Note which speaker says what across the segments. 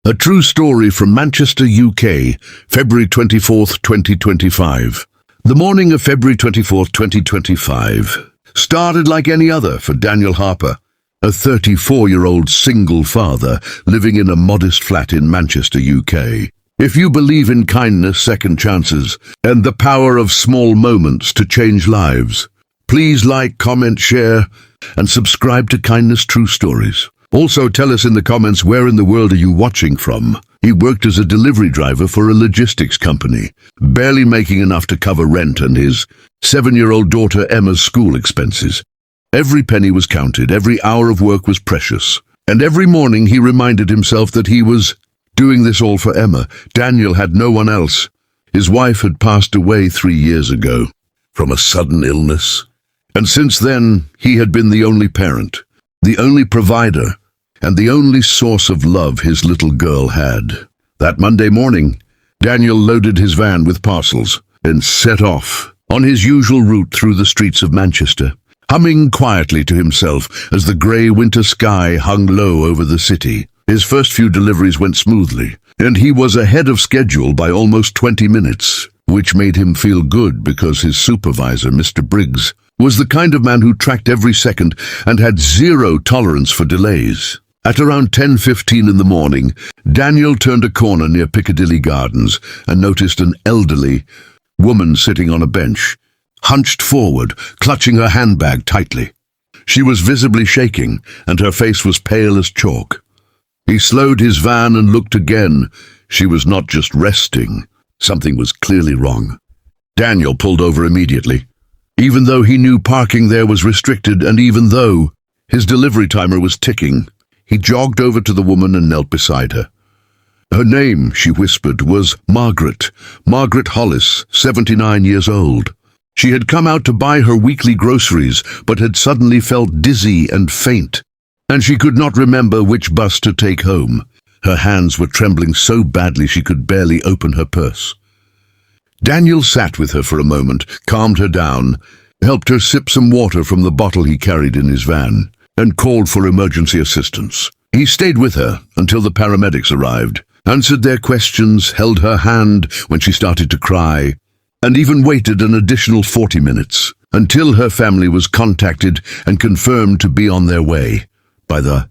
Speaker 1: A true story from Manchester, UK, February 24th, 2025. The morning of February 24th, 2025, started like any other for Daniel Harper, a 34-year-old single father living in a modest flat in Manchester, UK. If you believe in kindness, second chances, and the power of small moments to change lives, please like, comment, share, and subscribe to Kindness True Stories. Also, tell us in the comments where in the world are you watching from. He worked as a delivery driver for a logistics company, barely making enough to cover rent and his 7-year-old daughter Emma's school expenses. Every penny was counted, every hour of work was precious, and every morning he reminded himself that he was doing this all for Emma. Daniel had no one else. His wife had passed away 3 years ago from a sudden illness, and since then he had been the only parent, the only provider, and the only source of love his little girl had. That Monday morning, Daniel loaded his van with parcels and set off on his usual route through the streets of Manchester, humming quietly to himself as the grey winter sky hung low over the city. His first few deliveries went smoothly, and he was ahead of schedule by almost 20 minutes, which made him feel good because his supervisor, Mr. Briggs, was the kind of man who tracked every second and had zero tolerance for delays. At around 10:15 in the morning, Daniel turned a corner near Piccadilly Gardens and noticed an elderly woman sitting on a bench, hunched forward, clutching her handbag tightly. She was visibly shaking, and her face was pale as chalk. He slowed his van and looked again. She was not just resting. Something was clearly wrong. Daniel pulled over immediately. Even though he knew parking there was restricted, and even though his delivery timer was ticking, he jogged over to the woman and knelt beside her. Her name, she whispered, was Margaret Hollis, 79 years old. She had come out to buy her weekly groceries, but had suddenly felt dizzy and faint, and she could not remember which bus to take home. Her hands were trembling so badly she could barely open her purse. Daniel sat with her for a moment, calmed her down, helped her sip some water from the bottle he carried in his van, and called for emergency assistance. He stayed with her until the paramedics arrived, answered their questions, held her hand when she started to cry, and even waited an additional 40 minutes until her family was contacted and confirmed to be on their way. By the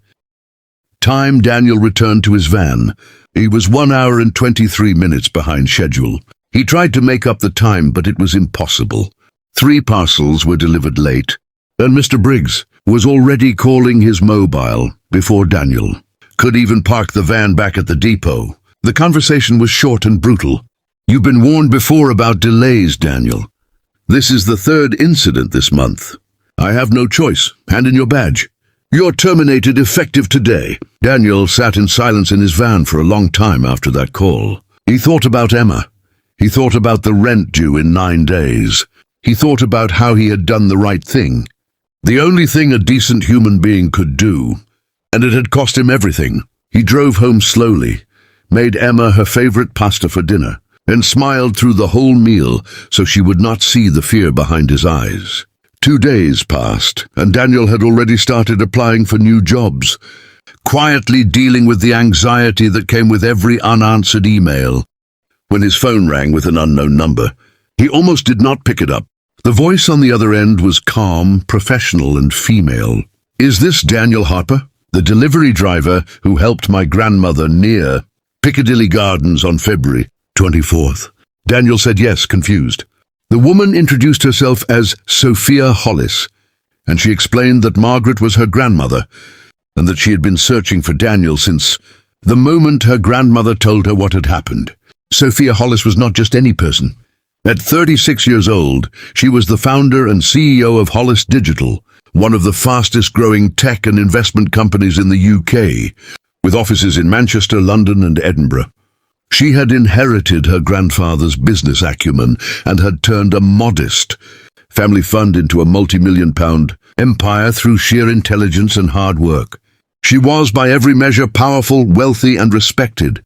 Speaker 1: time Daniel returned to his van, he was 1 hour and 23 minutes behind schedule. He tried to make up the time, but it was impossible. 3 parcels were delivered late, and Mr. Briggs was already calling his mobile before Daniel could even park the van back at the depot. The conversation was short and brutal. "You've been warned before about delays, Daniel. This is the 3rd incident this month. I have no choice. Hand in your badge. You're terminated effective today." Daniel sat in silence in his van for a long time after that call. He thought about Emma. He thought about the rent due in 9 days. He thought about how he had done the right thing. The only thing a decent human being could do, and it had cost him everything. He drove home slowly, made Emma her favorite pasta for dinner, and smiled through the whole meal so she would not see the fear behind his eyes. 2 days passed, and Daniel had already started applying for new jobs, quietly dealing with the anxiety that came with every unanswered email. When his phone rang with an unknown number, he almost did not pick it up. The voice on the other end was calm, professional, and female. "Is this Daniel Harper, the delivery driver who helped my grandmother near Piccadilly Gardens on February 24th? Daniel said yes, confused. The woman introduced herself as Sophia Hollis, and she explained that Margaret was her grandmother, and that she had been searching for Daniel since the moment her grandmother told her what had happened. Sophia Hollis was not just any person. At 36 years old, she was the founder and CEO of Hollis Digital, one of the fastest-growing tech and investment companies in the UK, with offices in Manchester, London, and Edinburgh. She had inherited her grandfather's business acumen and had turned a modest family fund into a multi-million-pound empire through sheer intelligence and hard work. She was, by every measure, powerful, wealthy, and respected.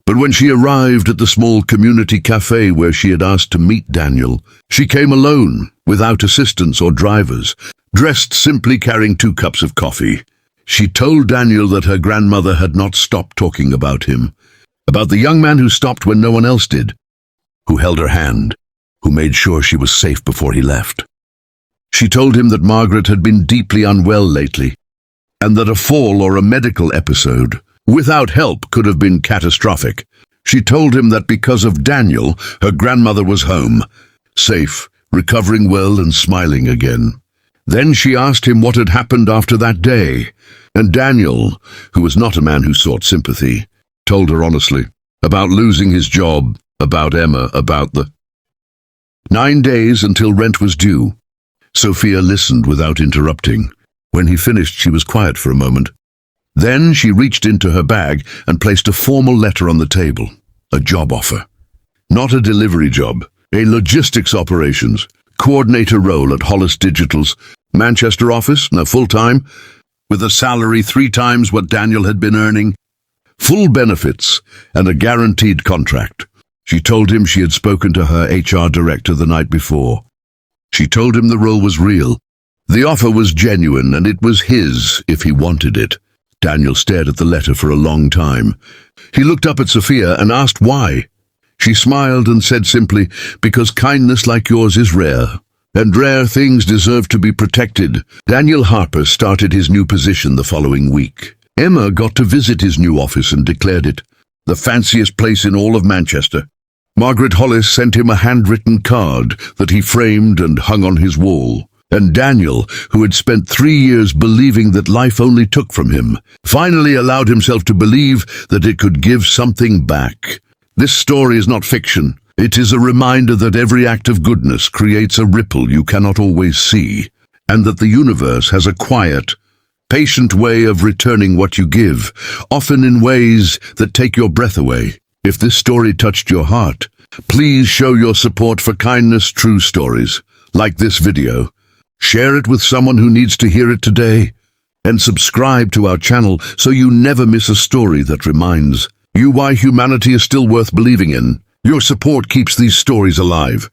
Speaker 1: But when she arrived at the small community cafe where she had asked to meet Daniel, she came alone, without assistants or drivers, dressed simply carrying 2 cups of coffee. She told Daniel that her grandmother had not stopped talking about him, about the young man who stopped when no one else did, who held her hand, who made sure she was safe before he left. She told him that Margaret had been deeply unwell lately, and that a fall or a medical episode, without help, could have been catastrophic. She told him that because of Daniel, her grandmother was home, safe, recovering well and smiling again. Then she asked him what had happened after that day, and Daniel, who was not a man who sought sympathy, told her honestly about losing his job, about Emma, about the 9 days until rent was due. Sophia listened without interrupting. When he finished, she was quiet for a moment. Then she reached into her bag and placed a formal letter on the table. A job offer. Not a delivery job, a logistics operations coordinator role at Hollis Digital's Manchester office, now full-time, with a salary 3 times what Daniel had been earning, full benefits, and a guaranteed contract. She told him she had spoken to her HR director the night before. She told him the role was real. The offer was genuine, and it was his if he wanted it. Daniel stared at the letter for a long time. He looked up at Sophia and asked why. She smiled and said simply, because kindness like yours is rare, and rare things deserve to be protected. Daniel Harper started his new position the following week. Emma got to visit his new office and declared it the fanciest place in all of Manchester. Margaret Hollis sent him a handwritten card that he framed and hung on his wall. And Daniel, who had spent 3 years believing that life only took from him, finally allowed himself to believe that it could give something back. This story is not fiction. It is a reminder that every act of goodness creates a ripple you cannot always see, and that the universe has a quiet, patient way of returning what you give, often in ways that take your breath away. If this story touched your heart, please show your support for kindness true stories, like this video. Share it with someone who needs to hear it today, and subscribe to our channel so you never miss a story that reminds you why humanity is still worth believing in. Your support keeps these stories alive.